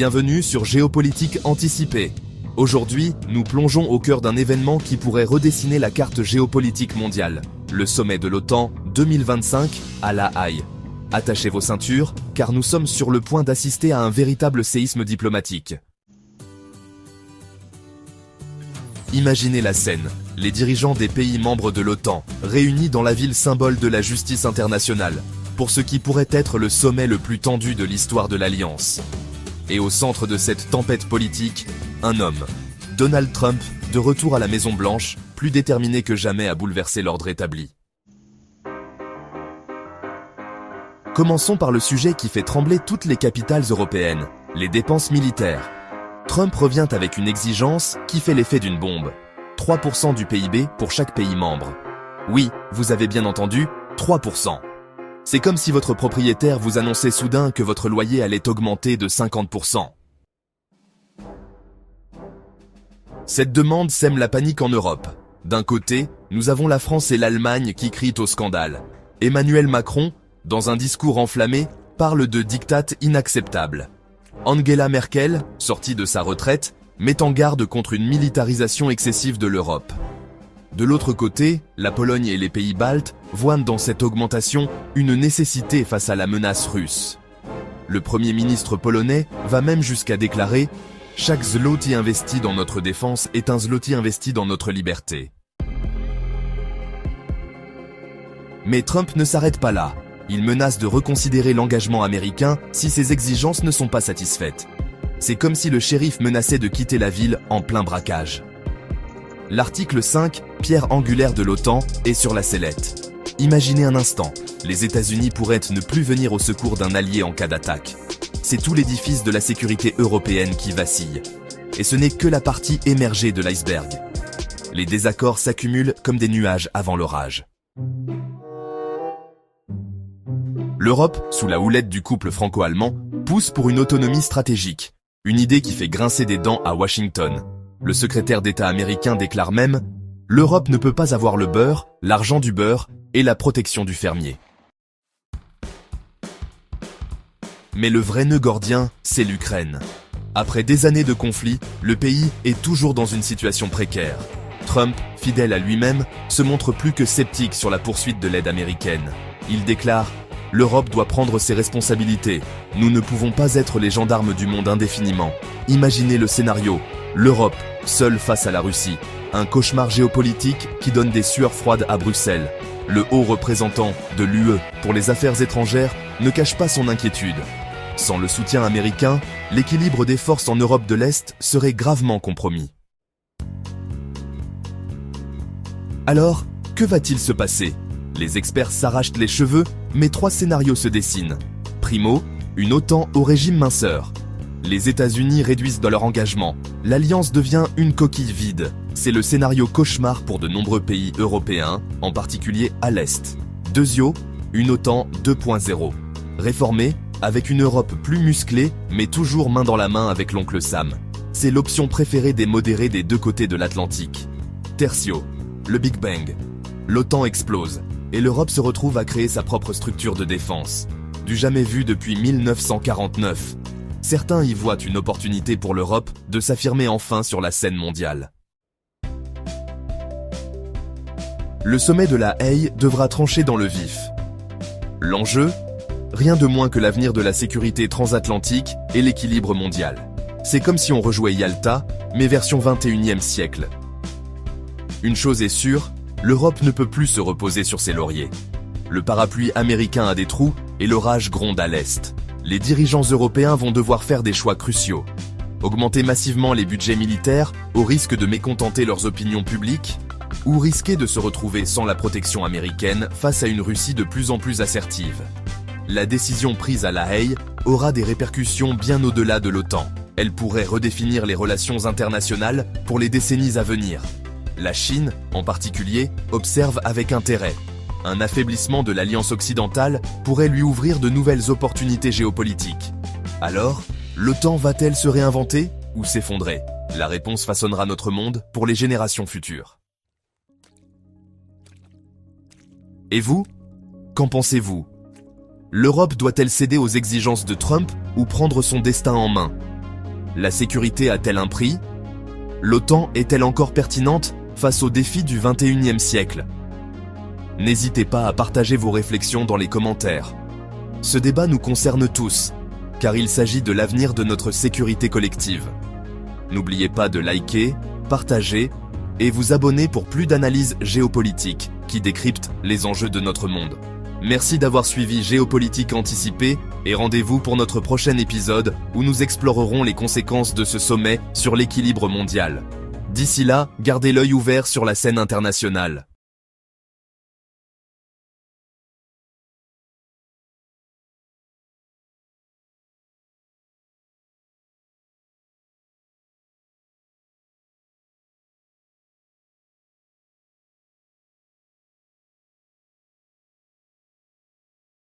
Bienvenue sur Géopolitique Anticipée. Aujourd'hui, nous plongeons au cœur d'un événement qui pourrait redessiner la carte géopolitique mondiale, le sommet de l'OTAN 2025 à La Haye. Attachez vos ceintures, car nous sommes sur le point d'assister à un véritable séisme diplomatique. Imaginez la scène, les dirigeants des pays membres de l'OTAN, réunis dans la ville symbole de la justice internationale, pour ce qui pourrait être le sommet le plus tendu de l'histoire de l'Alliance. Et au centre de cette tempête politique, un homme, Donald Trump, de retour à la Maison-Blanche, plus déterminé que jamais à bouleverser l'ordre établi. Commençons par le sujet qui fait trembler toutes les capitales européennes, les dépenses militaires. Trump revient avec une exigence qui fait l'effet d'une bombe. 3% du PIB pour chaque pays membre. Oui, vous avez bien entendu, 3%. C'est comme si votre propriétaire vous annonçait soudain que votre loyer allait augmenter de 50%. Cette demande sème la panique en Europe. D'un côté, nous avons la France et l'Allemagne qui crient au scandale. Emmanuel Macron, dans un discours enflammé, parle de diktat inacceptable. Angela Merkel, sortie de sa retraite, met en garde contre une militarisation excessive de l'Europe. De l'autre côté, la Pologne et les pays baltes voient dans cette augmentation une nécessité face à la menace russe. Le Premier ministre polonais va même jusqu'à déclarer « Chaque zloty investi dans notre défense est un zloty investi dans notre liberté ». Mais Trump ne s'arrête pas là. Il menace de reconsidérer l'engagement américain si ses exigences ne sont pas satisfaites. C'est comme si le shérif menaçait de quitter la ville en plein braquage. L'article 5, pierre angulaire de l'OTAN, est sur la sellette. Imaginez un instant, les États-Unis pourraient ne plus venir au secours d'un allié en cas d'attaque. C'est tout l'édifice de la sécurité européenne qui vacille. Et ce n'est que la partie émergée de l'iceberg. Les désaccords s'accumulent comme des nuages avant l'orage. L'Europe, sous la houlette du couple franco-allemand, pousse pour une autonomie stratégique. Une idée qui fait grincer des dents à Washington. Le secrétaire d'État américain déclare même « L'Europe ne peut pas avoir le beurre, l'argent du beurre et la protection du fermier ». Mais le vrai nœud gordien, c'est l'Ukraine. Après des années de conflit, le pays est toujours dans une situation précaire. Trump, fidèle à lui-même, se montre plus que sceptique sur la poursuite de l'aide américaine. Il déclare « L'Europe doit prendre ses responsabilités. Nous ne pouvons pas être les gendarmes du monde indéfiniment. Imaginez le scénario. L'Europe, seule face à la Russie. Un cauchemar géopolitique qui donne des sueurs froides à Bruxelles. Le haut représentant de l'UE pour les affaires étrangères ne cache pas son inquiétude. Sans le soutien américain, l'équilibre des forces en Europe de l'Est serait gravement compromis. Alors, que va-t-il se passer ? Les experts s'arrachent les cheveux, mais 3 scénarios se dessinent. Primo, une OTAN au régime minceur. Les États-Unis réduisent dans leur engagement. L'Alliance devient une coquille vide. C'est le scénario cauchemar pour de nombreux pays européens, en particulier à l'Est. Deuxio, une OTAN 2.0. Réformée, avec une Europe plus musclée, mais toujours main dans la main avec l'oncle Sam. C'est l'option préférée des modérés des deux côtés de l'Atlantique. Tertio, le Big Bang. L'OTAN explose, et l'Europe se retrouve à créer sa propre structure de défense. Du jamais vu depuis 1949. Certains y voient une opportunité pour l'Europe de s'affirmer enfin sur la scène mondiale. Le sommet de La Haye devra trancher dans le vif. L'enjeu ? Rien de moins que l'avenir de la sécurité transatlantique et l'équilibre mondial. C'est comme si on rejouait Yalta, mais version 21e siècle. Une chose est sûre, l'Europe ne peut plus se reposer sur ses lauriers. Le parapluie américain a des trous et l'orage gronde à l'Est. Les dirigeants européens vont devoir faire des choix cruciaux. Augmenter massivement les budgets militaires au risque de mécontenter leurs opinions publiques, ou risquer de se retrouver sans la protection américaine face à une Russie de plus en plus assertive. La décision prise à La Haye aura des répercussions bien au-delà de l'OTAN. Elle pourrait redéfinir les relations internationales pour les décennies à venir. La Chine, en particulier, observe avec intérêt. Un affaiblissement de l'Alliance occidentale pourrait lui ouvrir de nouvelles opportunités géopolitiques. Alors, l'OTAN va-t-elle se réinventer ou s'effondrer ? La réponse façonnera notre monde pour les générations futures. Et vous ? Qu'en pensez-vous ? L'Europe doit-elle céder aux exigences de Trump ou prendre son destin en main? La sécurité a-t-elle un prix? L'OTAN est-elle encore pertinente face aux défis du XXIe siècle? N'hésitez pas à partager vos réflexions dans les commentaires. Ce débat nous concerne tous, car il s'agit de l'avenir de notre sécurité collective. N'oubliez pas de liker, partager et vous abonner pour plus d'analyses géopolitiques qui décryptent les enjeux de notre monde. Merci d'avoir suivi Géopolitique Anticipée et rendez-vous pour notre prochain épisode où nous explorerons les conséquences de ce sommet sur l'équilibre mondial. D'ici là, gardez l'œil ouvert sur la scène internationale.